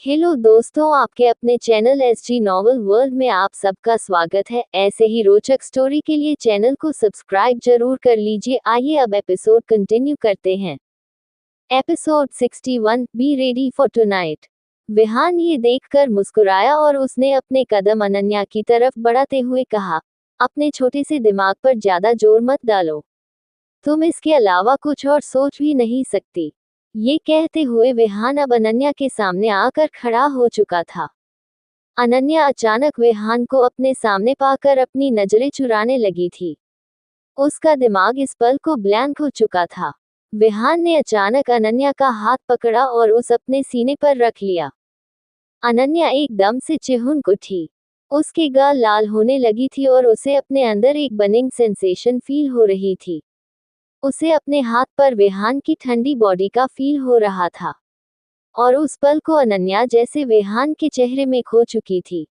Hello दोस्तों, आपके अपने चैनल एसजी नॉवल वर्ल्ड में आप सबका स्वागत है। ऐसे ही रोचक स्टोरी के लिए चैनल को सब्सक्राइब जरूर कर लीजिए। आइए अब एपिसोड कंटिन्यू करते हैं। Episode 61, be ready for tonight. Vihaan ये देखकर मुस्कुराया और उसने अपने कदम अनन्या की तरफ बढ़ाते हुए कहा, अपने छोटे से दिमाग पर ज्यादा जोर मत डालो। तुम इसके अलावा कुछ और सोच भी नहीं सकती। ये कहते हुए विहान अब अनन्या के सामने आकर खड़ा हो चुका था। अनन्या अचानक विहान को अपने सामने पाकर अपनी नजरें चुराने लगी थी। उसका दिमाग इस पल को ब्लैंक हो चुका था। विहान ने अचानक अनन्या का हाथ पकड़ा और उस अपने सीने पर रख लिया। अनन्या एकदम से चिहुक उठी। उसके गाल लाल होने लगी थी और उसे अपने अंदर एक बर्निंग सेंसेशन फील हो रही थी। उसे अपने हाथ पर विहान की ठंडी बॉडी का फील हो रहा था और उस पल को अनन्या जैसे विहान के चेहरे में खो चुकी थी।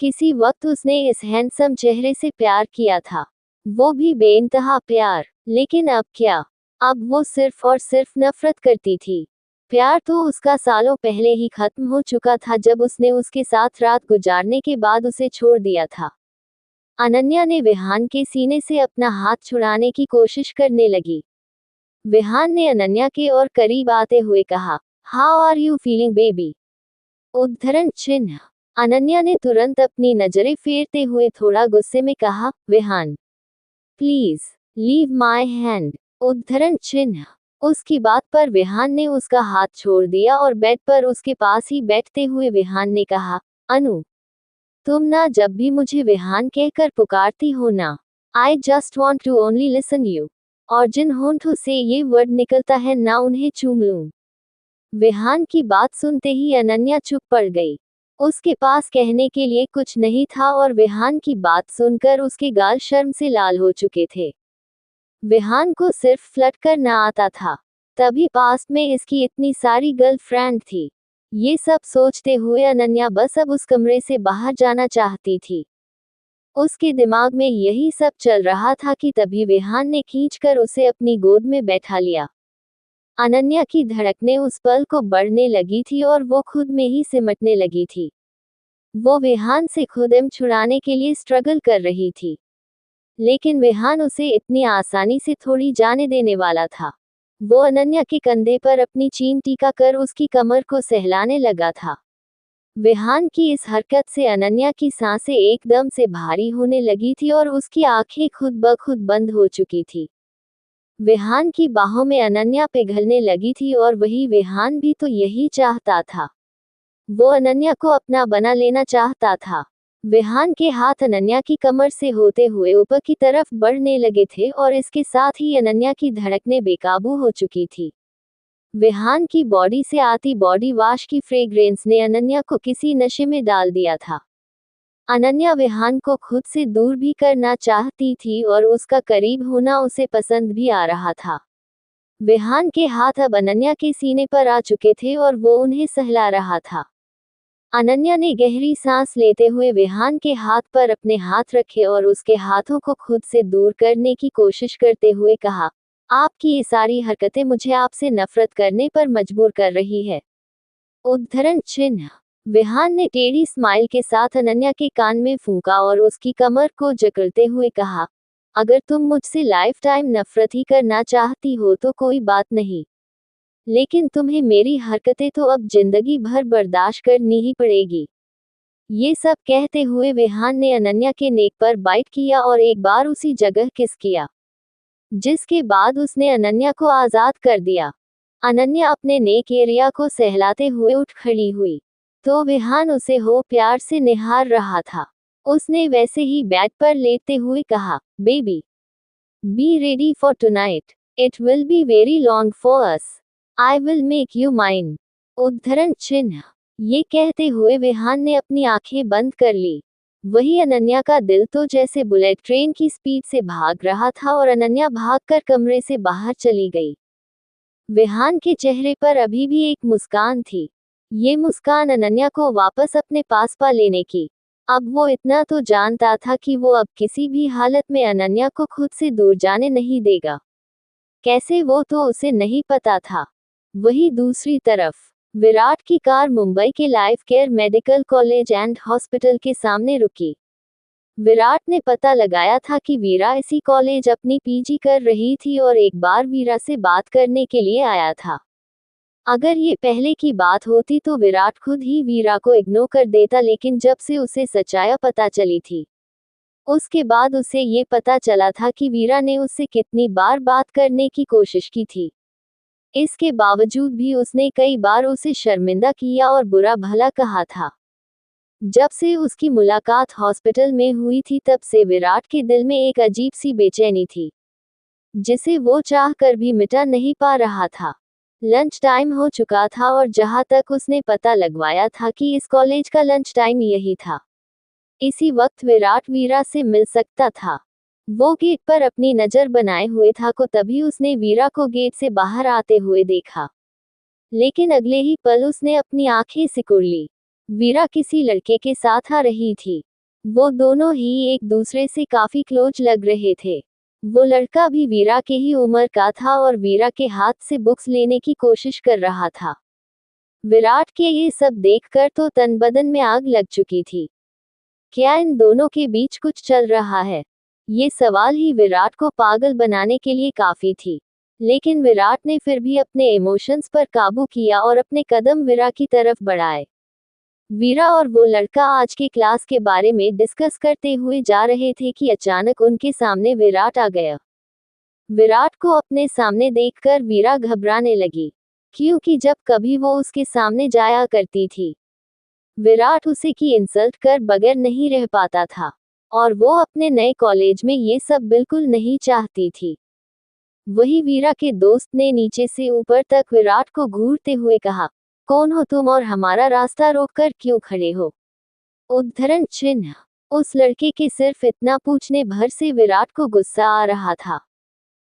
किसी वक्त उसने इस हैंडसम चेहरे से प्यार किया था, वो भी बेइंतहा प्यार। लेकिन अब क्या? अब वो सिर्फ और सिर्फ नफरत करती थी। प्यार तो उसका सालों पहले ही खत्म हो चुका था, जब उसने उसके साथ रात गुजारने के बाद उसे छोड़ दिया था। अनन्या ने विहान के सीने से अपना हाथ छुड़ाने की कोशिश करने लगी। विहान ने अनन्या के और करीब आते हुए कहा, how are you feeling baby? उद्धरण चिन्ह। अनन्या ने तुरंत अपनी नजरें फेरते हुए थोड़ा गुस्से में कहा, Vihaan please leave my hand. उद्धरण चिन्ह। उसकी बात पर विहान ने उसका हाथ छोड़ दिया और बेड पर उसके पास ही बैठते हुए विहान ने कहा, अनु, तुम ना जब भी मुझे विहान कहकर पुकारती हो ना, I just want to only listen you. और जिन होंठों से ये वर्ड निकलता है ना, उन्हें चूम लूं। विहान की बात सुनते ही अनन्या चुप पड़ गई। उसके पास कहने के लिए कुछ नहीं था और विहान की बात सुनकर उसके गाल शर्म से लाल हो चुके थे। विहान को सिर्फ फ्लर्ट करना आता था, तभी पास्ट में इसकी इतनी सारी गर्लफ्रेंड थी। ये सब सोचते हुए अनन्या बस अब उस कमरे से बाहर जाना चाहती थी। उसके दिमाग में यही सब चल रहा था कि तभी विहान ने खींचकर उसे अपनी गोद में बैठा लिया। अनन्या की धड़कनें उस पल को बढ़ने लगी थी और वो खुद में ही सिमटने लगी थी। वो विहान से खुद छुड़ाने के लिए स्ट्रगल कर रही थी, लेकिन विहान उसे इतनी आसानी से थोड़ी जाने देने वाला था। वो अनन्या के कंधे पर अपनी चीन टीका कर उसकी कमर को सहलाने लगा था। विहान की इस हरकत से अनन्या की सांसें एकदम से भारी होने लगी थी और उसकी आंखें खुद ब खुद बंद हो चुकी थी। विहान की बाहों में अनन्या पिघलने लगी थी और वही विहान भी तो यही चाहता था। वो अनन्या को अपना बना लेना चाहता था। विहान के हाथ अनन्या की कमर से होते हुए ऊपर की तरफ बढ़ने लगे थे और इसके साथ ही अनन्या की धड़कनें बेकाबू हो चुकी थी। विहान की बॉडी से आती बॉडी वॉश की फ्रेग्रेंस ने अनन्या को किसी नशे में डाल दिया था। अनन्या विहान को खुद से दूर भी करना चाहती थी और उसका करीब होना उसे पसंद भी आ रहा था। विहान के हाथ अब अनन्या के सीने पर आ चुके थे और वो उन्हें सहला रहा था। अनन्या ने गहरी सांस लेते हुए विहान के हाथ पर अपने हाथ रखे और उसके हाथों को खुद से दूर करने की कोशिश करते हुए कहा, आपकी ये सारी हरकतें मुझे आपसे नफरत करने पर मजबूर कर रही है। उद्धरण चिन्ह। विहान ने टेढ़ी स्माइल के साथ अनन्या के कान में फूंका और उसकी कमर को जकड़ते हुए कहा, अगर तुम मुझसे लाइफ टाइम नफरत ही करना चाहती हो तो कोई बात नहीं, लेकिन तुम्हें मेरी हरकतें तो अब जिंदगी भर बर्दाश्त करनी ही पड़ेगी। ये सब कहते हुए विहान ने अनन्या के नेक पर बाइट किया और एक बार उसी जगह किस किया, जिसके बाद उसने अनन्या को आजाद कर दिया। अनन्या अपने नेक एरिया को सहलाते हुए उठ खड़ी हुई, तो विहान उसे हो प्यार से निहार रहा था। उसने वैसे ही बेड पर लेटते हुए कहा, baby B ready for tonight, it will be very long for us, I will make you mine. उद्धरण चिन्ह। ये कहते हुए विहान ने अपनी आंखें बंद कर ली। वही अनन्या का दिल तो जैसे बुलेट ट्रेन की स्पीड से भाग रहा था और अनन्या भागकर कमरे से बाहर चली गई। विहान के चेहरे पर अभी भी एक मुस्कान थी, ये मुस्कान अनन्या को वापस अपने पास पा लेने की। अब वो इतना तो जानता था कि वो अब किसी भी हालत में अनन्या को खुद से दूर जाने नहीं देगा। कैसे, वो तो उसे नहीं पता था। वही दूसरी तरफ विराट की कार मुंबई के life care medical college and hospital के सामने रुकी। विराट ने पता लगाया था कि वीरा इसी कॉलेज अपनी पीजी कर रही थी और एक बार वीरा से बात करने के लिए आया था। अगर ये पहले की बात होती तो विराट खुद ही वीरा को इग्नोर कर देता, लेकिन जब से उसे सच्चाई पता चली थी उसके बाद उसे ये पता चला था कि वीरा ने उससे कितनी बार बात करने की कोशिश की थी। इसके बावजूद भी उसने कई बार उसे शर्मिंदा किया और बुरा भला कहा था। जब से उसकी मुलाकात हॉस्पिटल में हुई थी तब से विराट के दिल में एक अजीब सी बेचैनी थी जिसे वो चाह कर भी मिटा नहीं पा रहा था। लंच टाइम हो चुका था और जहां तक उसने पता लगवाया था कि इस कॉलेज का लंच टाइम यही था। इसी वक्त विराट वीरा से मिल सकता था। वो गेट पर अपनी नजर बनाए हुए था को तभी उसने वीरा को गेट से बाहर आते हुए देखा, लेकिन अगले ही पल उसने अपनी आंखें सिकुड़ ली। वीरा किसी लड़के के साथ आ रही थी। वो दोनों ही एक दूसरे से काफी क्लोज लग रहे थे। वो लड़का भी वीरा के ही उम्र का था और वीरा के हाथ से बुक्स लेने की कोशिश कर रहा था। विराट के ये सब देखकर तो तन बदन में आग लग चुकी थी। क्या इन दोनों के बीच कुछ चल रहा है? ये सवाल ही विराट को पागल बनाने के लिए काफी थी। लेकिन विराट ने फिर भी अपने इमोशंस पर काबू किया और अपने कदम वीरा की तरफ बढ़ाए। वीरा और वो लड़का आज के क्लास के बारे में डिस्कस करते हुए जा रहे थे कि अचानक उनके सामने विराट आ गया। विराट को अपने सामने देखकर वीरा घबराने लगी, क्योंकि जब कभी वो उसके सामने जाया करती थी विराट उसे की इंसल्ट कर बगैर नहीं रह पाता था, और वो अपने नए कॉलेज में ये सब बिल्कुल नहीं चाहती थी। वही वीरा के दोस्त ने नीचे से ऊपर तक विराट को घूरते हुए कहा, कौन हो तुम और हमारा रास्ता रोककर क्यों खड़े हो? उद्धरण चिन्ह। उस लड़के के सिर्फ इतना पूछने भर से विराट को गुस्सा आ रहा था।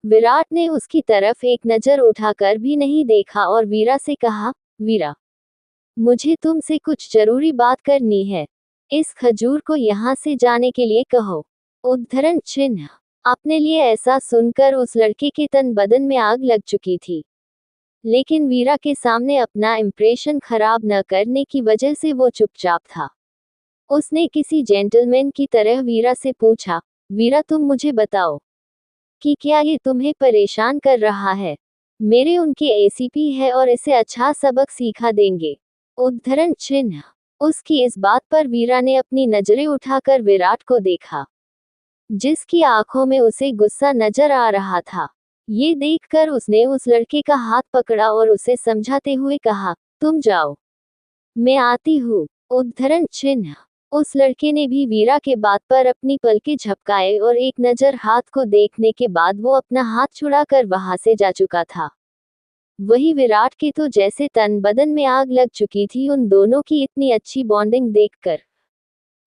विराट ने उसकी तरफ एक नजर उठाकर भी नहीं देखा और वीरा से कहा, वीरा, मुझे तुमसे कुछ जरूरी बात करनी है। इस खजूर को यहाँ से जाने के लिए कहो। उद्धरण चिन्ह। अपने लिए ऐसा सुनकर उस लड़के के तन बदन में आग लग चुकी थी, लेकिन वीरा के सामने अपना इंप्रेशन खराब न करने की वजह से वो चुपचाप था। उसने किसी जेंटलमैन की तरह वीरा से पूछा, वीरा तुम मुझे बताओ कि क्या ये तुम्हें परेशान कर रहा है? मेरे उनके एसीपी है और इसे अच्छा सबक सिखा देंगे। उद्धरण चिन्ह। उसकी इस बात पर वीरा ने अपनी नजरें उठाकर विराट को देखा, जिसकी आंखों में उसे गुस्सा नजर आ रहा था। ये देखकर उसने उस लड़के का हाथ पकड़ा और उसे समझाते हुए कहा, तुम जाओ, मैं आती हूँ। उद्धरण चिन्ह। उस लड़के ने भी वीरा के बात पर अपनी पलकें झपकाए और एक नजर हाथ को देखने के बाद वो अपना हाथ छुड़ाकर वहां से जा चुका था। वही विराट के तो जैसे तन बदन में आग लग चुकी थी उन दोनों की इतनी अच्छी बॉन्डिंग देखकर।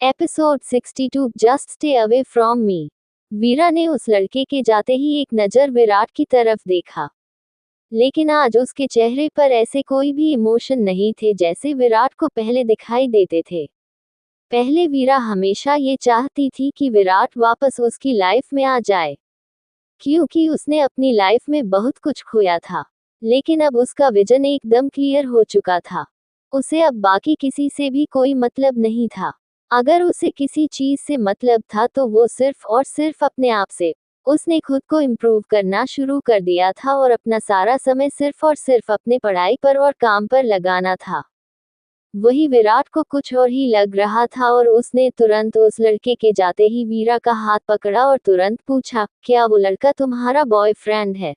Episode 62 just stay away from me. Veera ने उस लड़के के जाते ही एक नजर विराट की तरफ देखा, लेकिन आज उसके चेहरे पर ऐसे कोई भी इमोशन नहीं थे जैसे विराट को पहले दिखाई देते थे। पहले वीरा हमेशा ये चाहती थी कि विराट वापस उसकी लाइफ में आ जाए, क्योंकि उसने अपनी लाइफ में बहुत कुछ खोया था। लेकिन अब उसका विजन एकदम क्लियर हो चुका था। उसे अब बाकी किसी से भी कोई मतलब नहीं था। अगर उसे किसी चीज से मतलब था तो वो सिर्फ और सिर्फ अपने आप से। उसने खुद को इम्प्रूव करना शुरू कर दिया था और अपना सारा समय सिर्फ और सिर्फ अपने पढ़ाई पर और काम पर लगाना था। वही विराट को कुछ और ही लग रहा था और उसने तुरंत उस लड़के के जाते ही वीरा का हाथ पकड़ा और तुरंत पूछा, क्या वो लड़का तुम्हारा बॉयफ्रेंड है?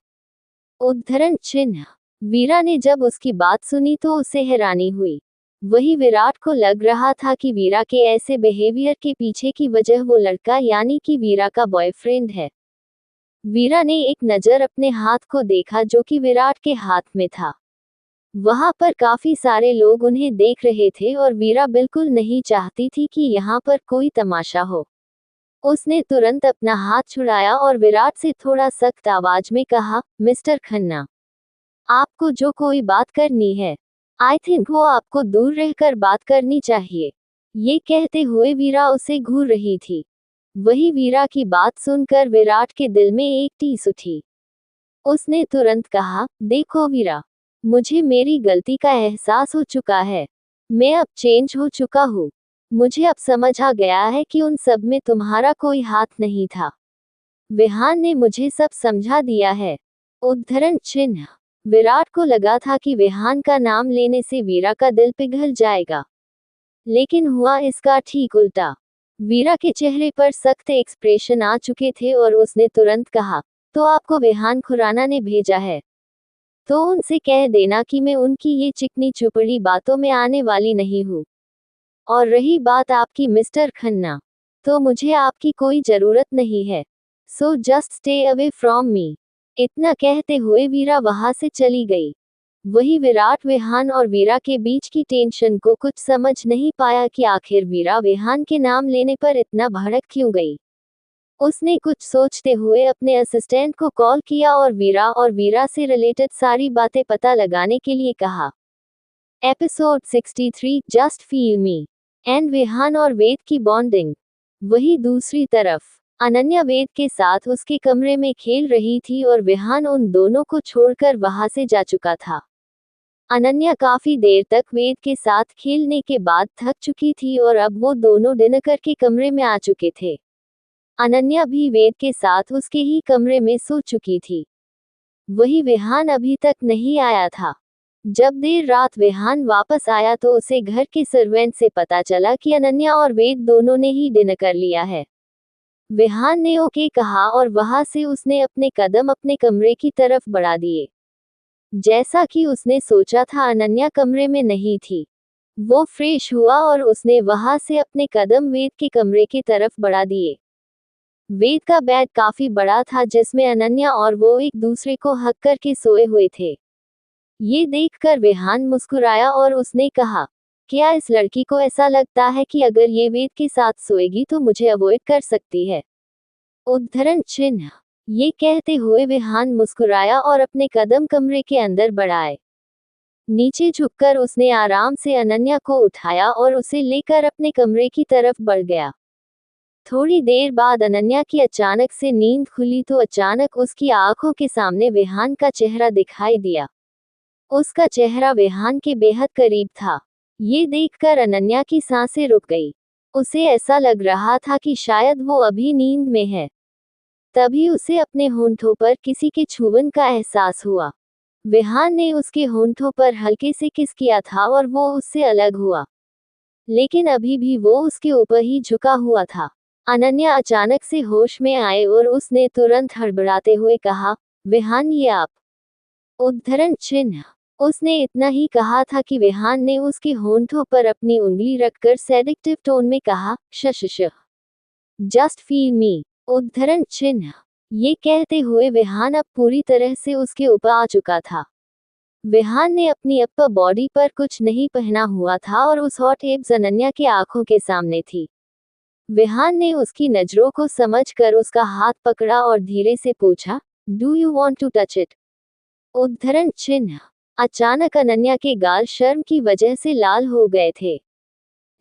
उद्धरण चिन्ह। वीरा ने जब उसकी बात सुनी तो उसे हैरानी हुई। वही विराट को लग रहा था कि वीरा के ऐसे बिहेवियर के पीछे की वजह वो लड़का यानी कि वीरा का बॉयफ्रेंड है। वीरा ने एक नजर अपने हाथ को देखा जो कि विराट के हाथ में था। वहां पर काफी सारे लोग उन्हें देख रहे थे और वीरा बिल्कुल नहीं चाहती थी कि यहाँ पर कोई तमाशा हो। उसने तुरंत अपना हाथ छुड़ाया और विराट से थोड़ा सख्त आवाज में कहा, मिस्टर खन्ना, आपको जो कोई बात करनी है, आई थिंक वो आपको दूर रहकर बात करनी चाहिए। ये कहते हुए वीरा उसे घूर रही थी। वही वीरा की बात सुनकर विराट के दिल में एक टीस उठी। उसने तुरंत कहा, देखो वीरा, मुझे मेरी गलती का एहसास हो चुका है। मैं अब चेंज हो चुका हूँ। मुझे अब समझ आ गया है कि उन सब में तुम्हारा कोई हाथ नहीं था। विहान ने मुझे सब समझा दिया है। उद्धरण चिन्ह। विराट को लगा था कि विहान का नाम लेने से वीरा का दिल पिघल जाएगा, लेकिन हुआ इसका ठीक उल्टा। वीरा के चेहरे पर सख्त एक्सप्रेशन आ चुके थे और उसने तुरंत कहा, तो आपको विहान खुराना ने भेजा है? तो उनसे कह देना कि मैं उनकी ये चिकनी चुपड़ी बातों में आने वाली नहीं हूँ। और रही बात आपकी मिस्टर खन्ना, तो मुझे आपकी कोई जरूरत नहीं है। So just stay away from मी। इतना कहते हुए वीरा वहां से चली गई। वही विराट विहान और वीरा के बीच की टेंशन को कुछ समझ नहीं पाया कि आखिर वीरा विहान के नाम लेने पर इतना भड़क क्यों गई। उसने कुछ सोचते हुए अपने असिस्टेंट को कॉल किया और वीरा से रिलेटेड सारी बातें पता लगाने के लिए कहा। Episode 63 just feel me and Vihaan और वेद की बॉन्डिंग। वही दूसरी तरफ अनन्या वेद के साथ उसके कमरे में खेल रही थी और विहान उन दोनों को छोड़कर वहां से जा चुका था। अनन्या काफी देर तक वेद के साथ खेलने के बाद थक चुकी थी और अब वो दोनों डिनर करके कमरे में आ चुके थे। अनन्या भी वेद के साथ उसके ही कमरे में सो चुकी थी। वही विहान अभी तक नहीं आया था। जब देर रात विहान वापस आया तो उसे घर के सर्वेंट से पता चला कि अनन्या और वेद दोनों ने ही डिनर कर लिया है। विहान ने ओके कहा और वहां से उसने अपने कदम अपने कमरे की तरफ बढ़ा दिए। जैसा कि उसने सोचा था, अनन्या कमरे में नहीं थी। वो फ्रेश हुआ और उसने वहां से अपने कदम वेद के कमरे की तरफ बढ़ा दिए। वेद का बेड काफी बड़ा था जिसमें अनन्या और वो एक दूसरे को हक करके सोए हुए थे। ये देखकर विहान मुस्कुराया और उसने कहा, क्या इस लड़की को ऐसा लगता है कि अगर ये वेद के साथ सोएगी तो मुझे अवॉइड कर सकती है? उद्धरण चिन्ह। ये कहते हुए विहान मुस्कुराया और अपने कदम कमरे के अंदर बढ़ाए। नीचे झुककर उसने आराम से अनन्या को उठाया और उसे लेकर अपने कमरे की तरफ बढ़ गया। थोड़ी देर बाद अनन्या की अचानक से नींद खुली तो अचानक उसकी आंखों के सामने विहान का चेहरा दिखाई दिया। उसका चेहरा विहान के बेहद करीब था। ये देखकर अनन्या की सांसें रुक गई। उसे ऐसा लग रहा था कि शायद वो अभी नींद में है। तभी उसे अपने होंठों पर किसी के छुवन का एहसास हुआ। विहान ने उसके होंठों पर हल्के से किस किया था और वो उससे अलग हुआ, लेकिन अभी भी वो उसके ऊपर ही झुका हुआ था। अनन्या अचानक से होश में आए और उसने तुरंत हड़बड़ाते हुए कहा, विहान ये आप? उद्धरण चिन्ह। उसने इतना ही कहा था कि विहान ने उसके होंठों पर अपनी उंगली रखकर सेडिक्टिव टोन में कहा, शश जस्ट फील मी। उद्धरण चिन्ह। ये कहते हुए विहान अब पूरी तरह से उसके ऊपर आ चुका था। विहान ने अपनी अपर बॉडी पर कुछ नहीं पहना हुआ था और उस हॉट एब्स अनन्या के आंखों के सामने थी। विहान ने उसकी नजरों को समझकर उसका हाथ पकड़ा और धीरे से पूछा, do you want to touch it? उद्धरण चिन्ह। अचानक अनन्या के गाल शर्म की वजह से लाल हो गए थे,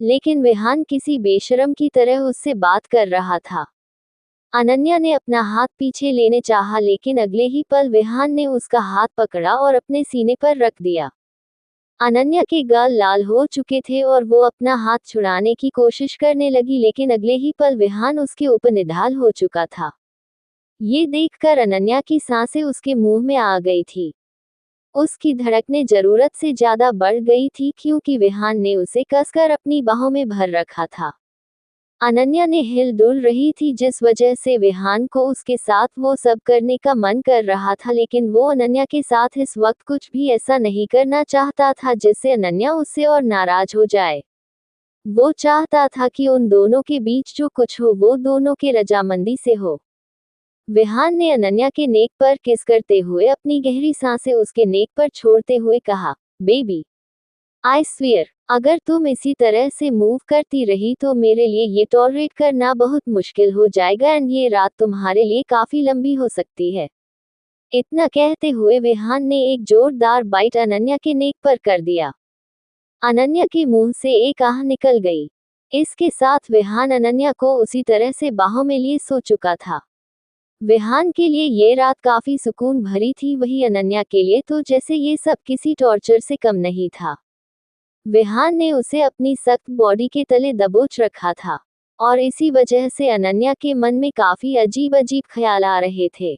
लेकिन विहान किसी बेशर्म की तरह उससे बात कर रहा था। अनन्या ने अपना हाथ पीछे लेने चाहा, लेकिन अगले ही पल विहान ने उसका हाथ पकड़ा और अपने सीने पर रख दिया। अनन्या के गाल लाल हो चुके थे और वो अपना हाथ छुड़ाने की कोशिश करने लगी, लेकिन अगले ही पल विहान उसके ऊपर निढाल हो चुका था। ये देखकर अनन्या की सांसें उसके मुंह में आ गई थी। उसकी धड़कनें जरूरत से ज्यादा बढ़ गई थी क्योंकि विहान ने उसे कसकर अपनी बाहों में भर रखा था। अनन्या ने हिल डुल रही थी जिस वजह से विहान को उसके साथ वो सब करने का मन कर रहा था, लेकिन वो अनन्या के साथ इस वक्त कुछ भी ऐसा नहीं करना चाहता था जिससे अनन्या उससे और नाराज हो जाए। वो चाहता था कि उन दोनों के बीच जो कुछ हो वो दोनों के रजामंदी से हो। विहान ने अनन्या के नेक पर किस करते हुए अपनी गहरी सांसें उसके नेक पर छोड़ते हुए कहा, बेबी आई स्वेयर, अगर तुम इसी तरह से मूव करती रही तो मेरे लिए ये टॉलरेट करना बहुत मुश्किल हो जाएगा एंड ये रात तुम्हारे लिए काफी लंबी हो सकती है। इतना कहते हुए विहान ने एक जोरदार बाइट अनन्या के नेक पर कर दिया। अनन्या के मुंह से एक आह निकल गई। इसके साथ विहान अनन्या को उसी तरह से बाहों में लिए सो चुका था। विहान के लिए ये रात काफी सुकून भरी थी, वही अनन्या के लिए तो जैसे ये सब किसी टॉर्चर से कम नहीं था। विहान ने उसे अपनी सख्त बॉडी के तले दबोच रखा था और इसी वजह से अनन्या के मन में काफी अजीब अजीब ख्याल आ रहे थे।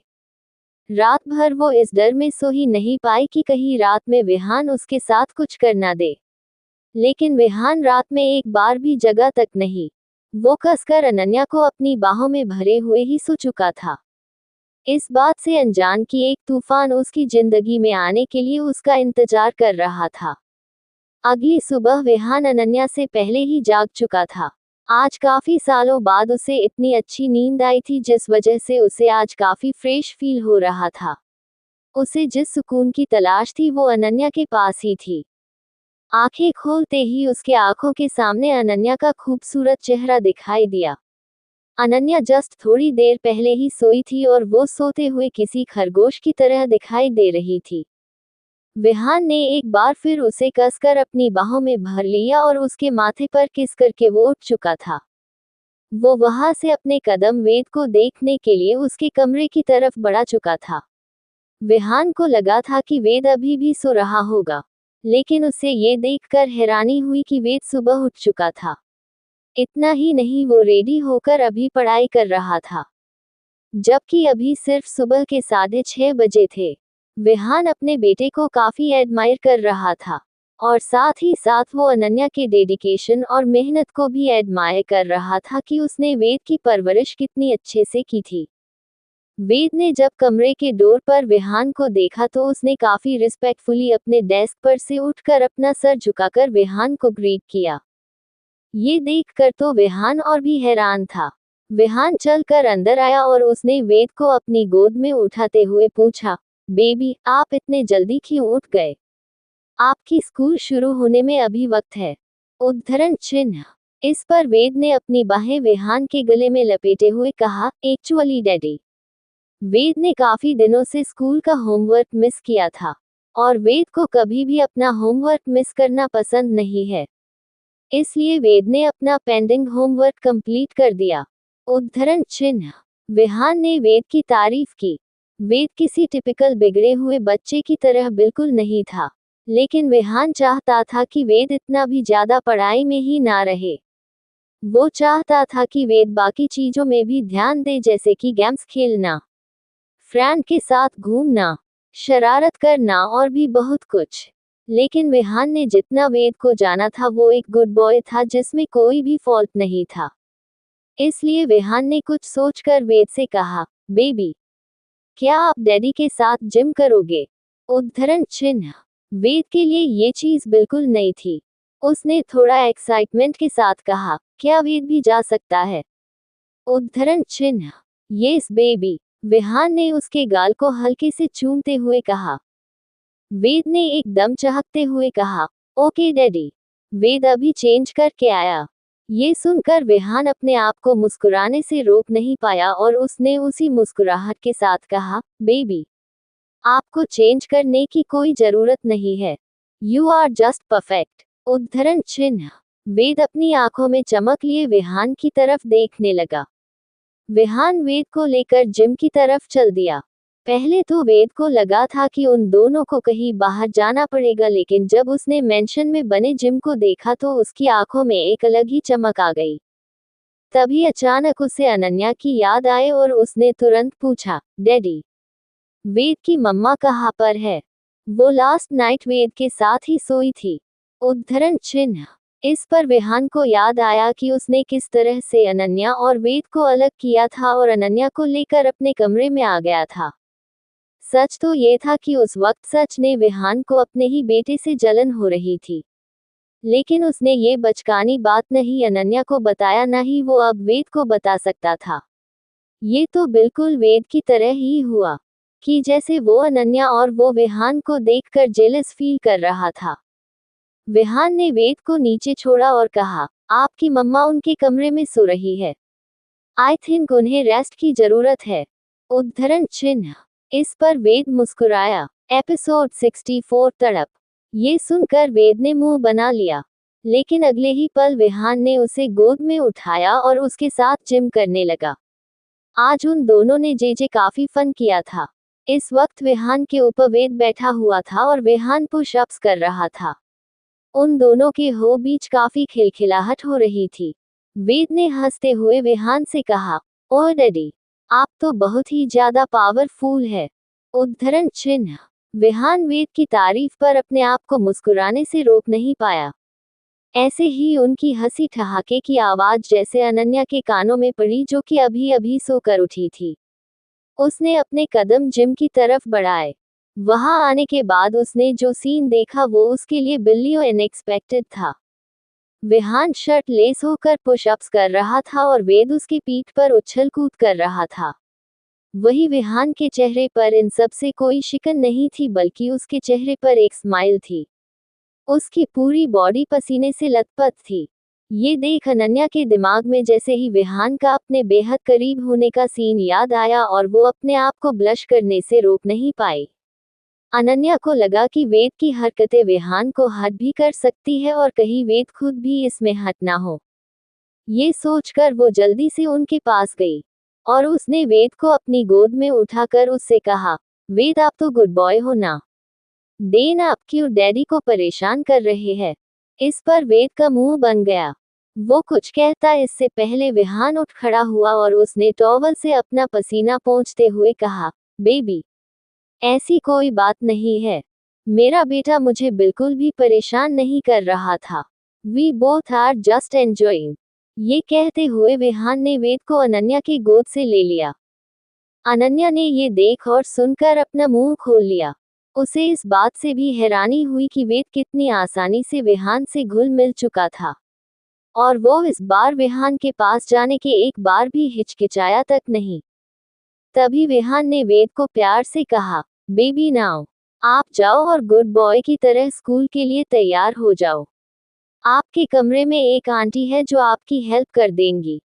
रात भर वो इस डर में सो ही नहीं पाई कि कहीं रात में विहान उसके साथ कुछ कर ना दे। लेकिन विहान रात में एक बार भी जगा तक नहीं। वो कसकर अनन्या को अपनी बाहों में भरे हुए ही सो चुका था। इस बात से अनजान कि एक तूफान उसकी जिंदगी में आने के लिए उसका इंतजार कर रहा था। अगली सुबह विहान अनन्या से पहले ही जाग चुका था। आज काफी सालों बाद उसे इतनी अच्छी नींद आई थी, जिस वजह से उसे आज काफी फ्रेश फील हो रहा था। उसे जिस सुकून की तलाश थी वो अनन्या के पास ही थी। आंखें खोलते ही उसके आंखों के सामने अनन्या का खूबसूरत चेहरा दिखाई दिया। अनन्या जस्ट थोड़ी देर पहले ही सोई थी और वो सोते हुए किसी खरगोश की तरह दिखाई दे रही थी। विहान ने एक बार फिर उसे कसकर अपनी बाहों में भर लिया और उसके माथे पर किस करके वो उठ चुका था। वो वहां से अपने कदम वेद को देखने के लिए उसके कमरे की तरफ बढ़ा चुका था। विहान को लगा था कि वेद अभी भी सो रहा होगा, लेकिन उसे ये देखकर हैरानी हुई कि वेद सुबह उठ चुका था। इतना ही नहीं, वो रेडी होकर अभी पढ़ाई कर रहा था, जबकि अभी सिर्फ सुबह के 6:30 बजे थे। विहान अपने बेटे को काफी एडमायर कर रहा था और साथ ही साथ वो अनन्या के डेडिकेशन और मेहनत को भी एडमायर कर रहा था कि उसने वेद की परवरिश कितनी अच्छे से की थी। वेद ने जब कमरे के डोर पर विहान को देखा तो उसने काफी रिस्पेक्टफुली अपने डेस्क पर से उठकर अपना सर झुकाकर विहान को ग्रीट किया। ये देखकर तो विहान और भी हैरान था। विहान चलकर अंदर आया और उसने वेद को अपनी गोद में उठाते हुए पूछा, बेबी, आप इतने जल्दी क्यों उठ गए? आपकी स्कूल शुरू होने में अभी वक्त है। उद्धरण चिन्ह। इस पर वेद ने अपनी बाहें विहान के गले में लपेटे हुए कहा, एक्चुअली डैडी, वेद ने काफी दिनों से स्कूल का होमवर्क मिस किया था और वेद को कभी भी अपना होमवर्क मिस करना पसंद नहीं है। इसलिए वेद ने अपना पेंडिंग होमवर्क कंप्लीट कर दिया। उद्धरण चिन्ह। विहान ने वेद की तारीफ की। वेद किसी टिपिकल बिगड़े हुए बच्चे की तरह बिल्कुल नहीं था, लेकिन विहान चाहता था कि वेद इतना भी ज्यादा पढ़ाई में ही ना रहे। वो चाहता था कि वेद बाकी चीजों में भी ध्यान दे, जैसे कि गेम्स खेलना, फ्रेंड के साथ घूमना, शरारत करना और भी बहुत कुछ। लेकिन विहान ने जितना वेद को जाना था वो एक गुड बॉय था जिसमें कोई भी फॉल्ट नहीं था। इसलिए विहान ने कुछ सोचकर वेद से कहा, बेबी, क्या आप डैडी के साथ जिम करोगे? उद्धरण चिन्ह। वेद के लिए ये चीज बिल्कुल नई थी। उसने थोड़ा एक्साइटमेंट के साथ कहा, क्या वेद भी जा सकता है? उद्धरण चिन्ह। यस बेबी, विहान ने उसके गाल को हल्के से चूमते हुए कहा। वेद ने एकदम चहकते हुए कहा, ओके डैडी। वेद अभी चेंज करके आया। ये सुनकर विहान अपने आप को मुस्कुराने से रोक नहीं पाया और उसने उसी मुस्कुराहट के साथ कहा, बेबी, आपको चेंज करने की कोई जरूरत नहीं है। You are just perfect. उद्धरण चिन्ह। वेद अपनी आंखों में चमक लिए विहान की तरफ देखने लगा। विहान वेद को लेकर जिम की तरफ चल दिया। पहले तो वेद को लगा था कि उन दोनों को कहीं बाहर जाना पड़ेगा, लेकिन जब उसने मेंशन में बने जिम को देखा तो उसकी आंखों में एक अलग ही चमक आ गई। तभी अचानक उसे अनन्या की याद आए और उसने तुरंत पूछा, डैडी, वेद की मम्मा कहाँ पर है? वो लास्ट नाइट वेद के साथ ही सोई थी। उद्धरण चिन्ह। इस पर विहान को याद आया कि उसने किस तरह से अनन्या और वेद को अलग किया था और अनन्या को लेकर अपने कमरे में आ गया था। सच तो ये था कि उस वक्त सच ने विहान को अपने ही बेटे से जलन हो रही थी, लेकिन उसने ये बचकानी बात नहीं अनन्या को बताया, ना ही वो अब वेद को बता सकता था। ये तो बिल्कुल वेद की तरह ही हुआ कि जैसे वो अनन्या और वो विहान को देखकर जेलस फील कर रहा था। विहान ने वेद को नीचे छोड़ा और कहा, आपकी मम्मा उनके कमरे में सो रही है। आई थिंक उन्हें रेस्ट की जरूरत है। उद्धरण चिन्ह। इस पर वेद मुस्कुराया। एपिसोड 64 तड़प। ये सुनकर वेद ने मुंह बना लिया, लेकिन अगले ही पल विहान ने उसे गोद में उठाया और उसके साथ जिम करने लगा। आज उन दोनों ने जे काफी फन किया था। इस वक्त विहान के ऊपर वेद बैठा हुआ था और विहान पुशअप्स कर रहा था। उन दोनों के बीच काफी खिलखिलाहट हो रही थी। वेद ने हंसते हुए विहान से कहा, ओ डैडी, आप तो बहुत ही ज्यादा पावरफुल है। उद्धरण चिन्ह। विहान वेद की तारीफ पर अपने आप को मुस्कुराने से रोक नहीं पाया। ऐसे ही उनकी हंसी ठहाके की आवाज जैसे अनन्या के कानों में पड़ी, जो कि अभी अभी सोकर उठी थी। उसने अपने कदम जिम की तरफ बढ़ाए। वहां आने के बाद उसने जो सीन देखा वो उसके लिए बिल्लियों अनएक्सपेक्टेड था। विहान शर्ट लेस होकर पुशअप्स कर रहा था और वेद उसकी पीठ पर उछल कूद कर रहा था। वही विहान के चेहरे पर इन सब से कोई शिकन नहीं थी, बल्कि उसके चेहरे पर एक स्माइल थी। उसकी पूरी बॉडी पसीने से लथपथ थी। ये देख अनन्या के दिमाग में जैसे ही विहान का अपने बेहद करीब होने का सीन याद आया और वो अपने आप को ब्लश करने से रोक नहीं पाई। अनन्या को लगा कि वेद की हरकतें विहान को हर्ट भी कर सकती है और कहीं वेद खुद भी इसमें हर्ट ना हो। ये सोचकर वो जल्दी से उनके पास गई और उसने वेद को अपनी गोद में उठाकर उससे कहा, वेद आप तो गुड बॉय हो ना। डेन आप क्यों डैडी को परेशान कर रहे हैं? इस पर वेद का मुंह बन गया। वो कुछ कहता इससे पहले विहान उठ खड़ा हुआ और उसने टॉवल से अपना पसीना पोंछते हुए कहा, बेबी, ऐसी कोई बात नहीं है। मेरा बेटा मुझे बिल्कुल भी परेशान नहीं कर रहा था। We both are just enjoying. ये कहते हुए विहान ने वेद को अनन्या की गोद से ले लिया। अनन्या ने ये देख और सुनकर अपना मुंह खोल लिया। उसे इस बात से भी हैरानी हुई कि वेद कितनी आसानी से विहान से घुल मिल चुका था और वो इस बार विहान के पास जाने के एक बार भी हिचकिचाया तक नहीं। तभी विहान ने वेद को प्यार से कहा, बेबी नाउ आप जाओ और गुड बॉय की तरह स्कूल के लिए तैयार हो जाओ। आपके कमरे में एक आंटी है जो आपकी हेल्प कर देंगी।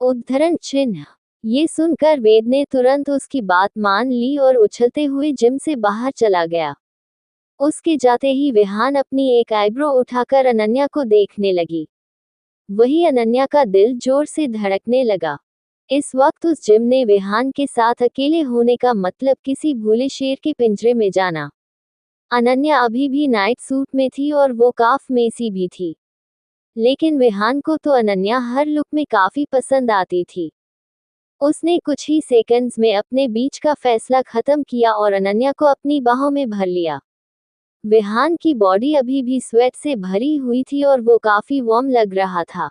उद्धरण चिन्ह। ये सुनकर वेद ने तुरंत उसकी बात मान ली और उछलते हुए जिम से बाहर चला गया। उसके जाते ही विहान अपनी एक आईब्रो उठाकर अनन्या को देखने लगी। वही अनन्या का दिल जोर से धड़कने लगा। इस वक्त उस जिम ने विहान के साथ अकेले होने का मतलब किसी भूले शेर के पिंजरे में जाना। अनन्या अभी भी नाइट सूट में थी और वो काफ मेसी भी थी, लेकिन विहान को तो अनन्या हर लुक में काफी पसंद आती थी। उसने कुछ ही सेकंड्स में अपने बीच का फैसला खत्म किया और अनन्या को अपनी बाहों में भर लिया। विहान की बॉडी अभी भी स्वेट से भरी हुई थी और वो काफी वार्म लग रहा था।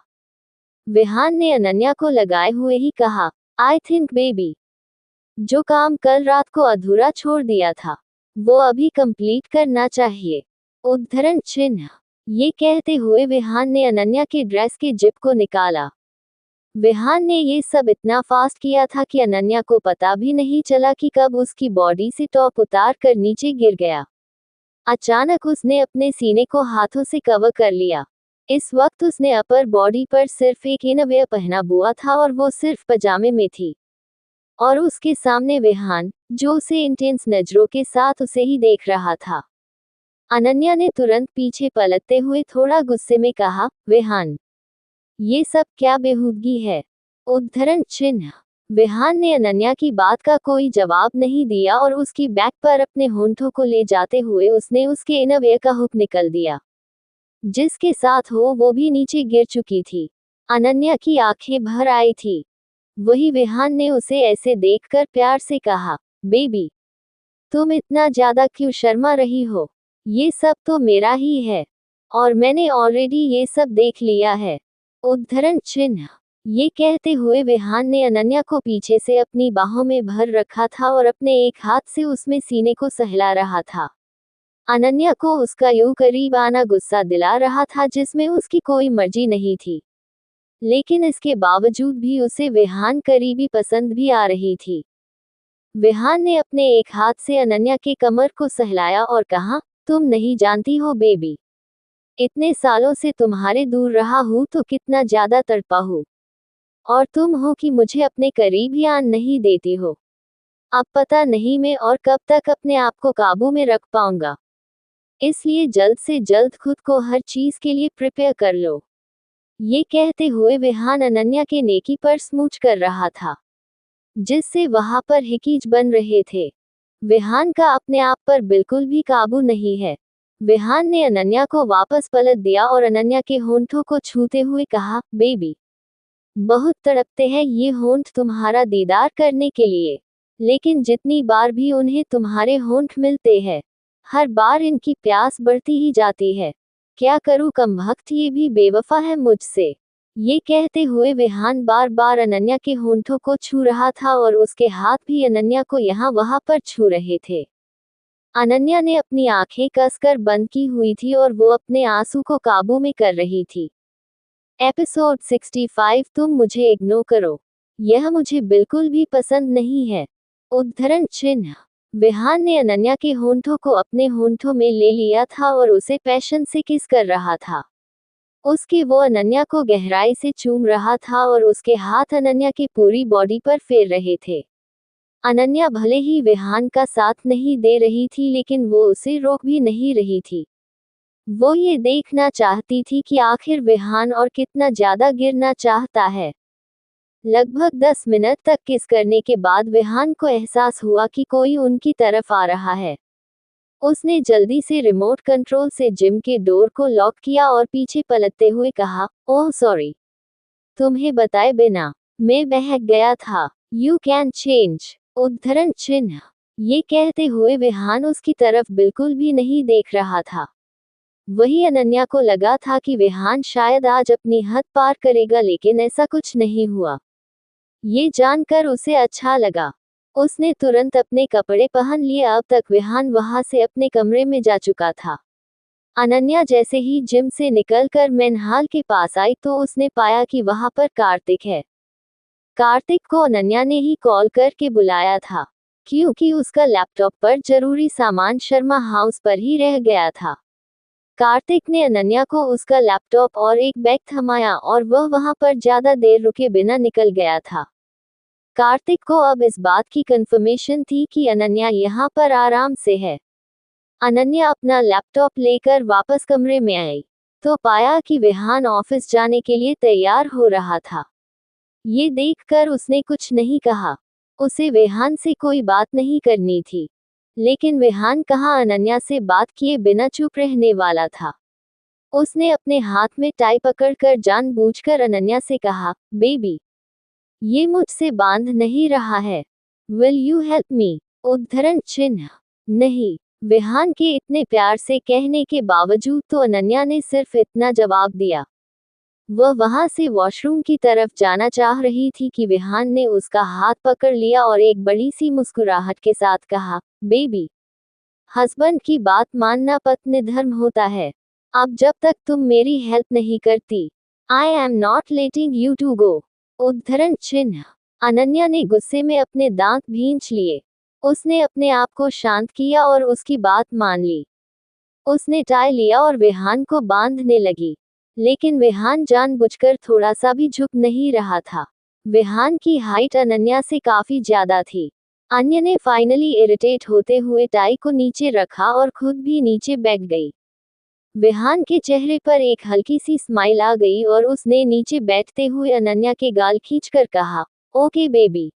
विहान ने अनन्या को लगाए हुए ही कहा, आई थिंक बेबी, जो काम कल रात को अधूरा छोड़ दिया था वो अभी कंप्लीट करना चाहिए। उद्धरण चिन्ह। ये कहते हुए विहान ने अनन्या के ड्रेस के जिप को निकाला। विहान ने ये सब इतना फास्ट किया था कि अनन्या को पता भी नहीं चला कि कब उसकी बॉडी से टॉप उतार कर नीचे गिर गया। अचानक उसने अपने सीने को हाथों से कवर कर लिया। इस वक्त उसने अपर बॉडी पर सिर्फ एक इनरवेयर पहना हुआ था और वो सिर्फ पजामे में थी और उसके सामने विहान, जो उसे इंटेंस नजरों के साथ उसे ही देख रहा था। अनन्या ने तुरंत पीछे पलटते हुए थोड़ा गुस्से में कहा, विहान, ये सब क्या बेहूदगी है? उद्धरण चिन्ह। विहान ने अनन्या की बात का कोई जवाब नहीं दिया और उसकी बैक पर अपने होंठों को ले जाते हुए उसने उसके इनरवेयर का हुक निकल दिया, जिसके साथ वो भी नीचे गिर चुकी थी। अनन्या की आंखें भर आई थी। वही विहान ने उसे ऐसे देखकर प्यार से कहा, बेबी, तुम इतना ज्यादा क्यों शर्मा रही हो? ये सब तो मेरा ही है और मैंने ऑलरेडी ये सब देख लिया है। उद्धरण चिन्ह। ये कहते हुए विहान ने अनन्या को पीछे से अपनी बाहों में भर रखा था और अपने एक हाथ से उसमें सीने को सहला रहा था। अनन्या को उसका यूं करीब आना गुस्सा दिला रहा था जिसमें उसकी कोई मर्जी नहीं थी, लेकिन इसके बावजूद भी उसे विहान करीबी पसंद भी आ रही थी। विहान ने अपने एक हाथ से अनन्या के कमर को सहलाया और कहा, तुम नहीं जानती हो बेबी, इतने सालों से तुम्हारे दूर रहा हूँ तो कितना ज्यादा तड़पा हूँ, और तुम हो कि मुझे अपने करीब ही आन नहीं देती हो। अब पता नहीं मैं और कब तक अपने आप को काबू में रख पाऊंगा, इसलिए जल्द से जल्द खुद को हर चीज के लिए प्रिपेयर कर लो। ये कहते हुए विहान अनन्या के नेकी पर स्मूच कर रहा था। जिससे वहां पर हिकीच बन रहे थे। विहान का अपने आप पर बिल्कुल भी काबू नहीं है। विहान ने अनन्या को वापस पलट दिया और अनन्या के होंठों को छूते हुए कहा, बेबी, बहुत तड़पते हैं ये होंठ तुम्हारा दीदार करने के लिए, लेकिन जितनी बार भी उन्हें तुम्हारे होंठ मिलते हैं, हर बार इनकी प्यास बढ़ती ही जाती है। क्या करूं कमबख्त, ये भी बेवफा है मुझसे। ये कहते हुए विहान बार बार अनन्या के होंठों को छू रहा था और उसके हाथ भी अनन्या को यहाँ वहां पर छू रहे थे। अनन्या ने अपनी आंखें कसकर बंद की हुई थी और वो अपने आंसू को काबू में कर रही थी। एपिसोड 65, तुम मुझे इग्नोर करो, यह मुझे बिल्कुल भी पसंद नहीं है। उद्धरण चिन्ह। विहान ने अनन्या के होंठों को अपने होंठों में ले लिया था और उसे पैशन से किस कर रहा था। उसके वो अनन्या को गहराई से चूम रहा था और उसके हाथ अनन्या की पूरी बॉडी पर फेर रहे थे। अनन्या भले ही विहान का साथ नहीं दे रही थी, लेकिन वो उसे रोक भी नहीं रही थी। वो ये देखना चाहती थी कि आखिर विहान और कितना ज्यादा गिरना चाहता है। लगभग 10 मिनट तक किस करने के बाद विहान को एहसास हुआ कि कोई उनकी तरफ आ रहा है। उसने जल्दी से रिमोट कंट्रोल से जिम के डोर को लॉक किया और पीछे पलटते हुए कहा, ओह सॉरी, तुम्हें बताए बिना मैं बहक गया था। You can change. उद्धरण चिन्ह। ये कहते हुए विहान उसकी तरफ बिल्कुल भी नहीं देख रहा था। वही अनन्या को लगा था कि विहान शायद आज अपनी हद पार करेगा, लेकिन ऐसा कुछ नहीं हुआ। ये जानकर उसे अच्छा लगा। उसने तुरंत अपने कपड़े पहन लिए। अब तक विहान वहां से अपने कमरे में जा चुका था। अनन्या जैसे ही जिम से निकलकर मेन हॉल के पास आई तो उसने पाया कि वहां पर कार्तिक है। कार्तिक को अनन्या ने ही कॉल करके बुलाया था, क्योंकि उसका लैपटॉप पर जरूरी सामान शर्मा हाउस पर ही रह गया था। कार्तिक ने अनन्या को उसका लैपटॉप और एक बैग थमाया और वह वहां पर ज्यादा देर रुके बिना निकल गया था। कार्तिक को अब इस बात की कंफर्मेशन थी कि अनन्या यहाँ पर आराम से है। अनन्या अपना लैपटॉप लेकर वापस कमरे में आई तो पाया कि विहान ऑफिस जाने के लिए तैयार हो रहा था। ये देखकर उसने कुछ नहीं कहा। उसे विहान से कोई बात नहीं करनी थी, लेकिन विहान कहाँ अनन्या से बात किए बिना चुप रहने वाला था। उसने अपने हाथ में टाई पकड़कर जानबूझकर अनन्या से कहा, बेबी, ये मुझसे बांध नहीं रहा है, विल यू हेल्प मी। उद्धरण चिन्ह। नहीं। विहान के इतने प्यार से कहने के बावजूद तो अनन्या ने सिर्फ इतना जवाब दिया। वह वहां से वॉशरूम की तरफ जाना चाह रही थी कि विहान ने उसका हाथ पकड़ लिया और एक बड़ी सी मुस्कुराहट के साथ कहा, बेबी, हस्बैंड की बात मानना पत्नी धर्म होता है। अब जब तक तुम मेरी हेल्प नहीं करती, I am not letting you to go. उद्धरण चिन्ह। अनन्या ने गुस्से में अपने दांत भींच लिए। उसने अपने आप को शांत किया और उसकी बात मान ली। उसने टाई लिया और विहान को बांधने लगी, लेकिन विहान जानबूझकर थोड़ा सा भी झुक नहीं रहा था। विहान की हाइट अनन्या से काफी ज्यादा थी। अन्य ने फाइनली इरिटेट होते हुए टाई को नीचे रखा और खुद भी नीचे बैठ गई। विहान के चेहरे पर एक हल्की सी स्माइल आ गई और उसने नीचे बैठते हुए अनन्या के गाल खींचकर कहा, ओके बेबी,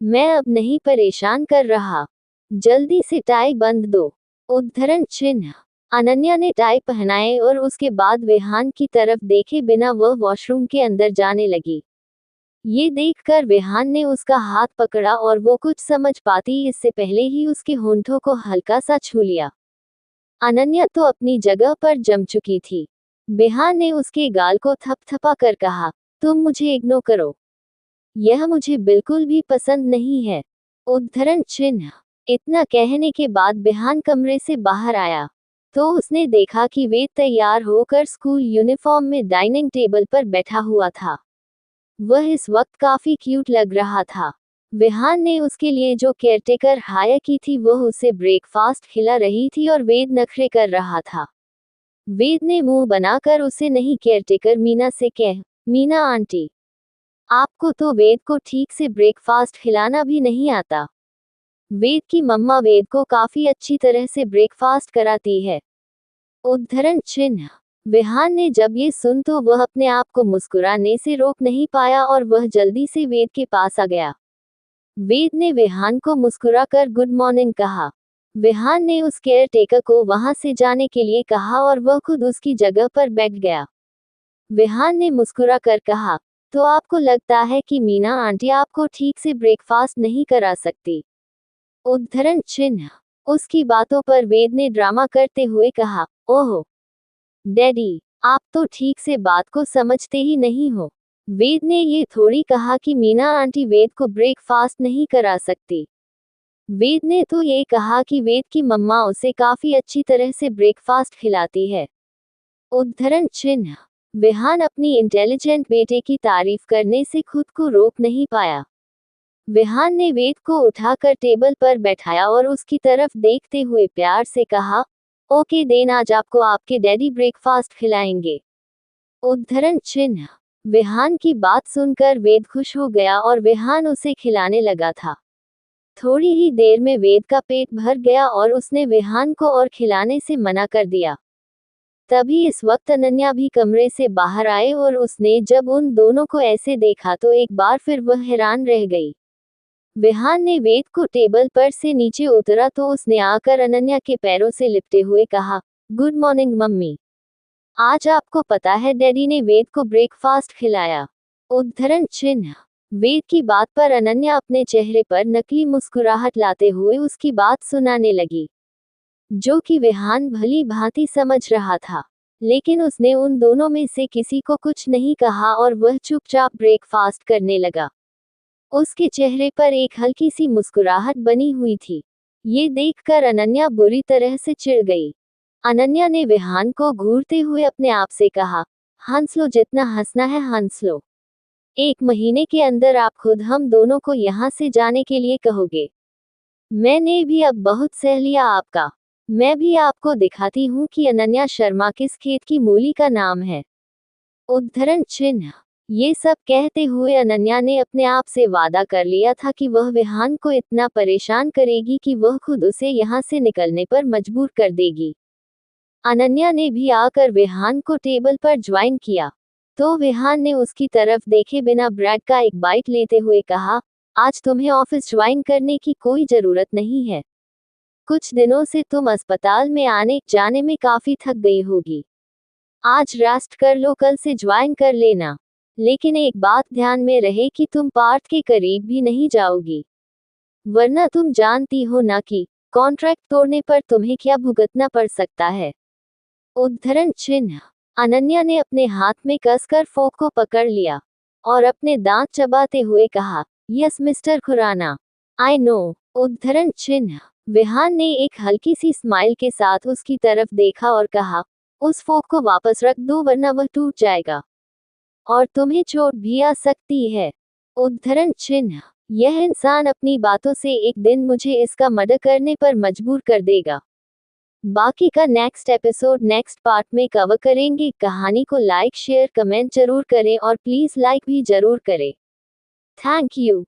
मैं अब नहीं परेशान कर रहा, जल्दी से टाई बंध दो। उद्धरण चिन्ह। अनन्या ने टाई पहनाए और उसके बाद विहान की तरफ देखे बिना वह वॉशरूम के अंदर जाने लगी। ये देखकर विहान ने उसका हाथ पकड़ा और वो कुछ समझ पाती इससे पहले ही उसके होंठों को हल्का सा छू लिया। अनन्या तो अपनी जगह पर जम चुकी थी। विहान ने उसके गाल को थपथपा कर कहा, तुम मुझे इग्नोर करो, यह मुझे बिल्कुल भी पसंद नहीं है। उद्धरण चिन्ह। इतना कहने के बाद विहान कमरे से बाहर आया तो उसने देखा कि वेद तैयार होकर स्कूल यूनिफॉर्म में डाइनिंग टेबल पर बैठा हुआ था। वह इस वक्त काफी क्यूट लग रहा था। विहान ने उसके लिए जो केयरटेकर हायर की थी वह उसे ब्रेकफास्ट खिला रही थी और वेद नखरे कर रहा था। वेद ने मुंह बनाकर उसे नहीं केयरटेकर मीना से कह, मीना आंटी, आपको तो वेद को ठीक से ब्रेकफास्ट खिलाना भी नहीं आता। वेद की मम्मा वेद को काफी अच्छी तरह से ब्रेकफास्ट कराती है। उद्धरण चिन्ह। विहान ने जब ये सुन तो वह अपने आप को मुस्कुराने से रोक नहीं पाया और वह जल्दी से वेद के पास आ गया। वेद ने विहान को मुस्कुराकर गुड मॉर्निंग कहा। विहान ने उस केयर टेकर को वहां से जाने के लिए कहा और वह खुद उसकी जगह पर बैठ गया। विहान ने मुस्कुराकर कहा, तो आपको लगता है कि मीना आंटी आपको ठीक से ब्रेकफास्ट नहीं करा सकती? उद्धरण चिन्ह। उसकी बातों पर वेद ने ड्रामा करते हुए कहा, ओह डैडी, आप तो ठीक से बात को समझते ही नहीं हो। वेद ने ये थोड़ी कहा कि मीना आंटी वेद को ब्रेकफास्ट नहीं करा सकती। वेद ने तो ये कहा कि वेद की मम्मा उसे काफी अच्छी तरह से ब्रेकफास्ट खिलाती है। उद्धरण चिन्ह। विहान अपनी इंटेलिजेंट बेटे की तारीफ करने से खुद को रोक नहीं पाया। विहान ने वेद को उठाकर टेबल पर बैठाया और उसकी तरफ देखते हुए प्यार से कहा, ओके देन आज आपको आपके डैडी ब्रेकफास्ट खिलाएंगे। उद्धरण चिन्ह। विहान की बात सुनकर वेद खुश हो गया और विहान उसे खिलाने लगा था। थोड़ी ही देर में वेद का पेट भर गया और उसने विहान को और खिलाने से मना कर दिया। तभी इस वक्त अनन्या भी कमरे से बाहर आए और उसने जब उन दोनों को ऐसे देखा तो एक बार फिर वह हैरान रह गई। विहान ने वेद को टेबल पर से नीचे उतरा तो उसने आकर अनन्या के पैरों से लिपटे हुए कहा, गुड मॉर्निंग मम्मी। आज आपको पता है डैडी ने वेद को ब्रेकफास्ट खिलाया। उद्धरण चिन्ह। वेद की बात पर अनन्या अपने चेहरे पर नकली मुस्कुराहट लाते हुए उसकी बात सुनाने लगी, जो कि विहान भली भांति समझ रहा था। लेकिन उसने उन दोनों में से किसी को कुछ नहीं कहा और वह चुपचाप ब्रेकफास्ट करने लगा। उसके चेहरे पर एक हल्की सी मुस्कुराहट बनी हुई थी। ये देखकर अनन्या बुरी तरह से चिढ़ गई। अनन्या ने विहान को घूरते हुए अपने आप से कहा, हंस लो, जितना हंसना है हंस लो। 1 महीने के अंदर आप खुद हम दोनों को यहाँ से जाने के लिए कहोगे। मैंने भी अब बहुत सह लिया आपका। मैं भी आपको दिखाती हूँ कि अनन्या शर्मा किस खेत की मूली का नाम है। उद्धरण चिन्ह। ये सब कहते हुए अनन्या ने अपने आप से वादा कर लिया था कि वह विहान को इतना परेशान करेगी कि वह खुद उसे यहाँ से निकलने पर मजबूर कर देगी। अनन्या ने भी आकर विहान को टेबल पर ज्वाइन किया, तो विहान ने उसकी तरफ देखे बिना ब्रेड का एक बाइट लेते हुए कहा, आज तुम्हें ऑफिस ज्वाइन करने की कोई जरूरत नहीं है। कुछ दिनों से तुम अस्पताल में आने जाने में काफी थक गई होगी। आज रेस्ट कर लो, कल से ज्वाइन कर लेना। लेकिन एक बात ध्यान में रहे कि तुम पार्थ के करीब भी नहीं जाओगी, वरना तुम जानती हो ना कि कॉन्ट्रैक्ट तोड़ने पर तुम्हें क्या भुगतना पड़ सकता है। उद्धरण चिन्ह। अनन्या ने अपने हाथ में कसकर फोक को पकड़ लिया और अपने दांत चबाते हुए कहा, yes mister Khurana, I know. उद्धरण चिन्ह। विहान ने एक हल्की सी स्माइल के साथ उसकी तरफ देखा और कहा, उस फोक को वापस रख दो वरना वह टूट जाएगा और तुम्हें चोट भी आ सकती है। उद्धरण चिन्ह। यह इंसान अपनी बातों से एक दिन मुझे इसका मर्डर करने पर मजबूर कर देगा। बाकी का नेक्स्ट एपिसोड नेक्स्ट पार्ट में कवर करेंगे। कहानी को लाइक शेयर कमेंट जरूर करें और प्लीज लाइक भी जरूर करें। Thank you.